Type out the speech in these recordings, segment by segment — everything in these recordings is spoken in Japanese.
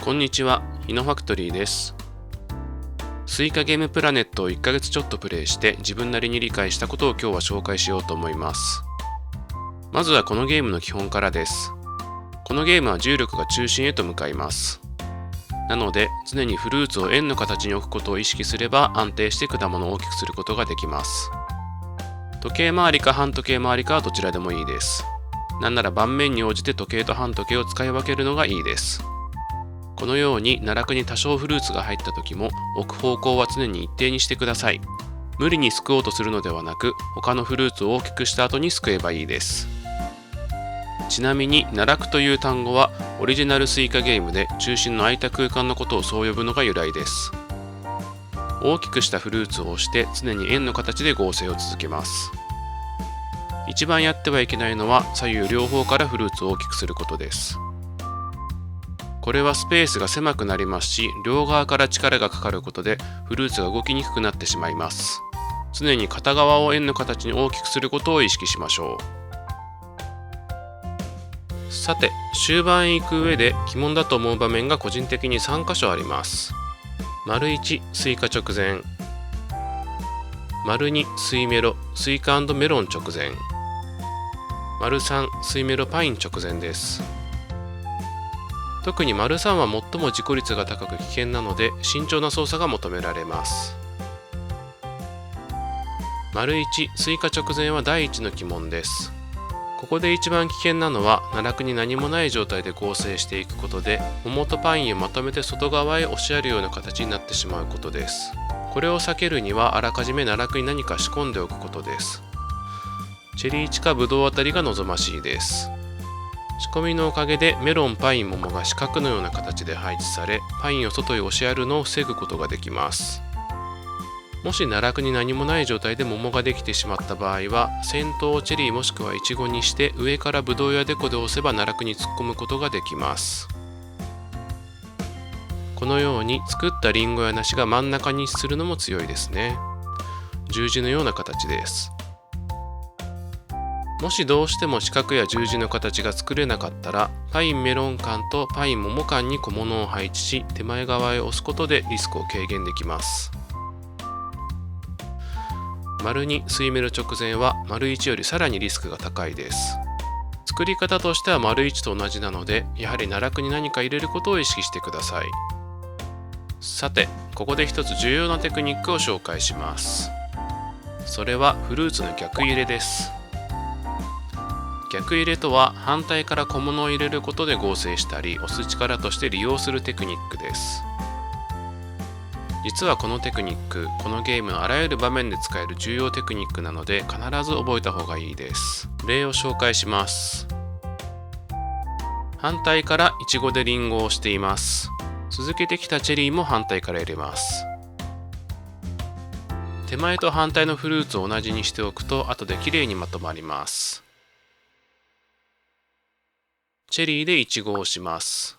こんにちは、イノファクトリーです。スイカゲームプラネットを1ヶ月ちょっとプレイして自分なりに理解したことを今日は紹介しようと思います。まずはこのゲームの基本からです。このゲームは重力が中心へと向かいます。なので常にフルーツを円の形に置くことを意識すれば安定して果物を大きくすることができます。時計回りか半時計回りかはどちらでもいいです。なんなら盤面に応じて時計と半時計を使い分けるのがいいです。このように奈落に多少フルーツが入った時も置く方向は常に一定にしてください。無理にすくおうとするのではなく、他のフルーツを大きくした後にすくえばいいです。ちなみに奈落という単語はオリジナルスイカゲームで中心の空いた空間のことをそう呼ぶのが由来です。大きくしたフルーツを押して常に円の形で合成を続けます。一番やってはいけないのは左右両方からフルーツを大きくすることです。これはスペースが狭くなりますし、両側から力がかかることでフルーツが動きにくくなってしまいます。常に片側を円の形に大きくすることを意識しましょう。さて、終盤へ行く上で鬼門だと思う場面が個人的に3箇所あります。1、スイカ直前。2、スイメロ、スイカ&メロン直前。3、スイメロパイン直前です。特に3は最も事故率が高く危険なので慎重な操作が求められます。1、スイカ直前は第一の鬼門です。ここで一番危険なのは奈落に何もない状態で合成していくことで桃とパインをまとめて外側へ押しやるような形になってしまうことです。これを避けるにはあらかじめ奈落に何か仕込んでおくことです。チェリーチかブドウあたりが望ましいです。仕込みのおかげでメロン、パイン、桃が四角のような形で配置され、パインを外へ押しやるのを防ぐことができます。もし奈落に何もない状態で桃ができてしまった場合は、先頭をチェリーもしくはイチゴにして上からブドウやデコで押せば奈落に突っ込むことができます。このように作ったリンゴや梨が真ん中に位置するのも強いですね。十字のような形です。もしどうしても四角や十字の形が作れなかったら、パインメロン缶とパイン桃缶に小物を配置し、手前側へ押すことでリスクを軽減できます。2、スイメロ直前は1よりさらにリスクが高いです。作り方としては1と同じなので、やはり奈落に何か入れることを意識してください。さて、ここで一つ重要なテクニックを紹介します。それはフルーツの逆入れです。逆入れとは反対から小物を入れることで合成したり押す力として利用するテクニックです。実はこのテクニック、このゲームのあらゆる場面で使える重要テクニックなので必ず覚えた方がいいです。例を紹介します。反対からイチゴでリンゴを押しています。続けてきたチェリーも反対から入れます。手前と反対のフルーツを同じにしておくと後できれいにまとまります。チェリーでイチゴを押します。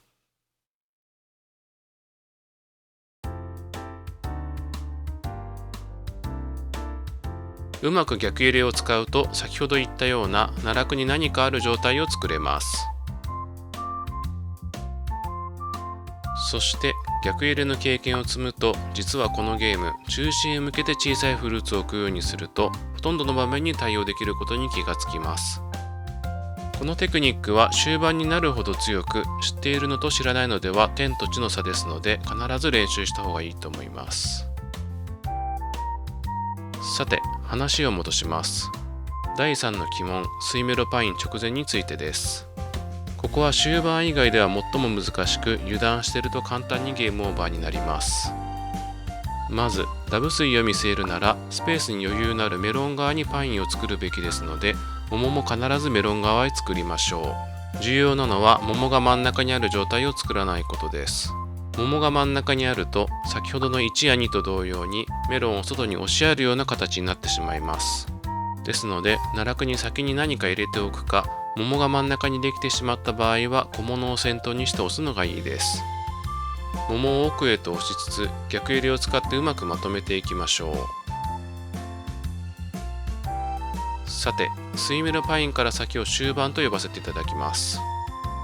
うまく逆入れを使うと先ほど言ったような奈落に何かある状態を作れます。そして逆入れの経験を積むと、実はこのゲーム中心へ向けて小さいフルーツを置くようにするとほとんどの場面に対応できることに気がつきます。このテクニックは終盤になるほど強く、知っているのと知らないのでは天と地の差ですので必ず練習した方がいいと思います。さて、話を戻します。第3の鬼門、スイメロパイン直前についてです。ここは終盤以外では最も難しく、油断していると簡単にゲームオーバーになります。まずダブ水を見せるならスペースに余裕のあるメロン側にパインを作るべきですので、桃も必ずメロン側へ作りましょう。重要なのは桃が真ん中にある状態を作らないことです。桃が真ん中にあると先ほどの1や2と同様にメロンを外に押しやるような形になってしまいます。ですので奈落に先に何か入れておくか、桃が真ん中にできてしまった場合は小物を先頭にして押すのがいいです。桃を奥へと押しつつ逆入れを使ってうまくまとめていきましょう。さて、スイメロパインから先を終盤と呼ばせていただきます。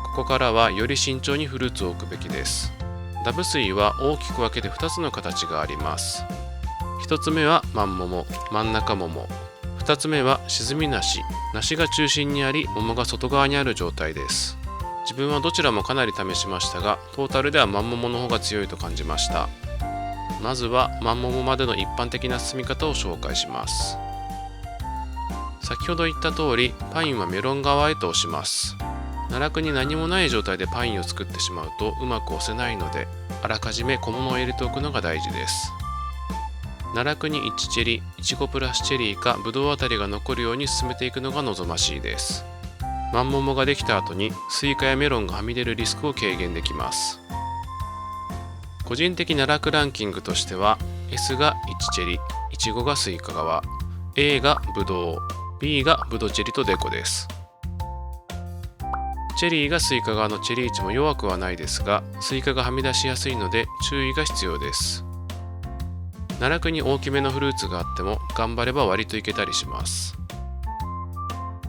ここからはより慎重にフルーツを置くべきです。ダブ水は大きく分けて2つの形があります。1つ目は真桃、真ん中桃。2つ目は沈み梨、梨が中心にあり桃が外側にある状態です。自分はどちらもかなり試しましたが、トータルでは真桃の方が強いと感じました。まずは真桃までの一般的な進み方を紹介します。先ほど言った通り、パインはメロン側へと押します。奈落に何もない状態でパインを作ってしまうとうまく押せないので、あらかじめ小物を入れておくのが大事です。奈落に1チェリ、イチゴプラスチェリーかブドウあたりが残るように進めていくのが望ましいです。真桃ができた後にスイカやメロンがはみ出るリスクを軽減できます。個人的奈落ランキングとしては S が1チェリ、イチゴがスイカ側、A がブドウ、B がブドチェリとデコです。チェリーがスイカ側のチェリー値も弱くはないですが、スイカがはみ出しやすいので注意が必要です。奈落に大きめのフルーツがあっても頑張れば割といけたりします。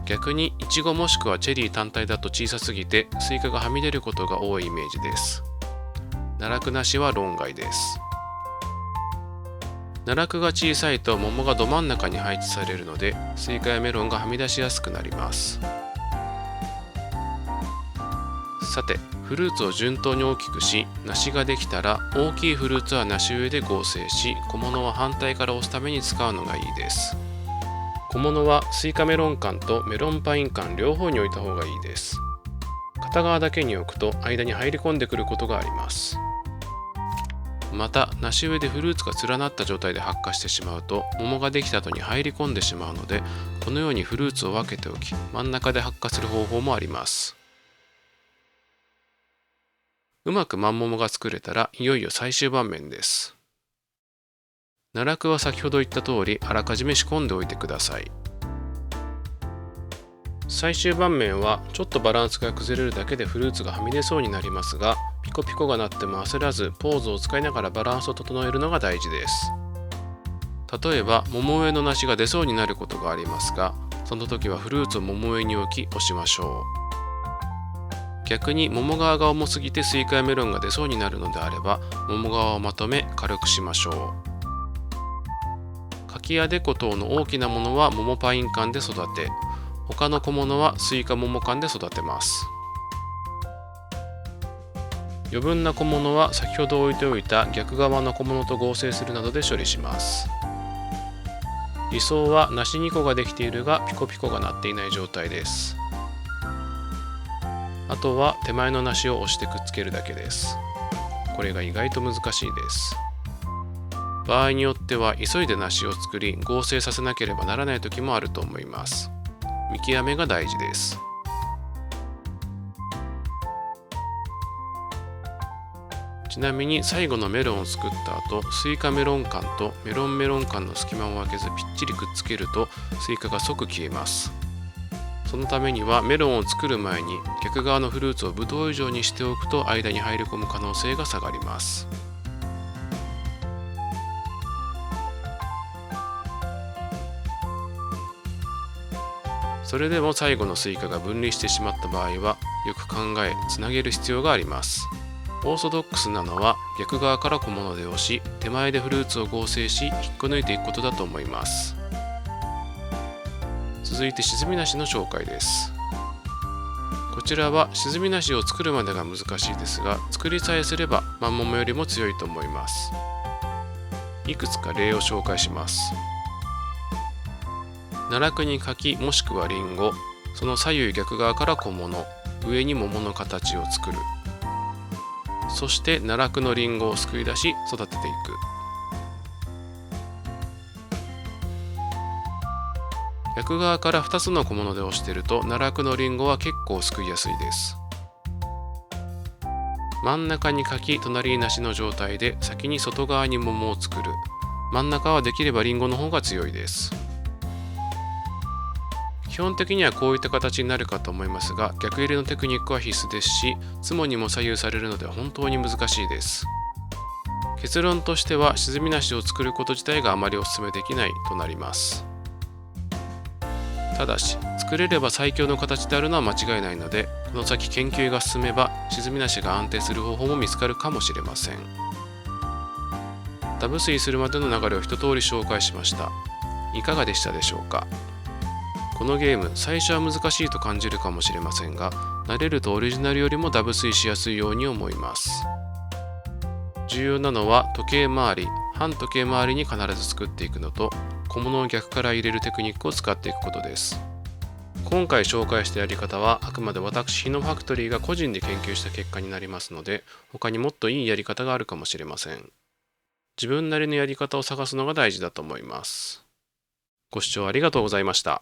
逆にイチゴもしくはチェリー単体だと小さすぎてスイカがはみ出ることが多いイメージです。奈落なしは論外です。奈落が小さいと桃がど真ん中に配置されるのでスイカやメロンがはみ出しやすくなります。さて、フルーツを順当に大きくし、梨ができたら大きいフルーツは梨上で合成し、小物は反対から押すために使うのがいいです。小物はスイカメロン缶とメロンパイン缶両方に置いた方がいいです。片側だけに置くと間に入り込んでくることがあります。また、梨上でフルーツが連なった状態で発火してしまうと桃ができた後に入り込んでしまうので、このようにフルーツを分けておき、真ん中で発火する方法もあります。うまく真桃が作れたらいよいよ最終盤面です。奈落は先ほど言った通りあらかじめ仕込んでおいてください。最終盤面はちょっとバランスが崩れるだけでフルーツがはみ出そうになりますが、ピコピコが鳴っても焦らずポーズを使いながらバランスを整えるのが大事です。例えば桃上の梨が出そうになることがありますが、その時はフルーツを桃上に置き押しましょう。逆に桃側が重すぎてスイカやメロンが出そうになるのであれば、桃側をまとめ軽くしましょう。柿やデコ等の大きなものは桃パイン缶で育て、他の小物はスイカ桃缶で育てます。余分な小物は先ほど置いておいた逆側の小物と合成するなどで処理します。理想は梨2個ができているがピコピコが鳴っていない状態です。あとは手前の梨を押してくっつけるだけです。これが意外と難しいです。場合によっては急いで梨を作り合成させなければならない時もあると思います。見極めが大事です。ちなみに最後のメロンを作った後、スイカメロン缶とメロン缶の隙間を空けずぴっちりくっつけるとスイカが即消えます。そのためにはメロンを作る前に逆側のフルーツをブドウ以上にしておくと間に入り込む可能性が下がります。それでも最後のスイカが分離してしまった場合はよく考えつなげる必要があります。オーソドックスなのは逆側から小物で押し、手前でフルーツを合成し引っこ抜いていくことだと思います。続いて沈み梨の紹介です。こちらは沈み梨を作るまでが難しいですが、作りさえすれば真桃よりも強いと思います。いくつか例を紹介します。奈落に柿もしくはリンゴ、その左右逆側から小物、上に桃の形を作る。そして奈落のリンゴをすくい出し育てていく。逆側から2つの小物で押していると奈落のリンゴは結構すくいやすいです。真ん中に柿、隣に梨の状態で先に外側に桃を作る。真ん中はできればリンゴの方が強いです。基本的にはこういった形になるかと思いますが、逆入れのテクニックは必須ですし、ツモにも左右されるので本当に難しいです。結論としては沈み梨を作ること自体があまりお勧めできないとなります。ただし、作れれば最強の形であるのは間違いないので、この先研究が進めば沈みなしが安定する方法も見つかるかもしれません。ダブ水するまでの流れを一通り紹介しました。いかがでしたでしょうか。このゲーム、最初は難しいと感じるかもしれませんが、慣れるとオリジナルよりもダブ水しやすいように思います。重要なのは時計回り、反時計回りに必ず作っていくのと、小物を逆から入れるテクニックを使っていくことです。今回紹介したやり方はあくまで私ヒノファクトリーが個人で研究した結果になりますので、他にもっといいやり方があるかもしれません。自分なりのやり方を探すのが大事だと思います。ご視聴ありがとうございました。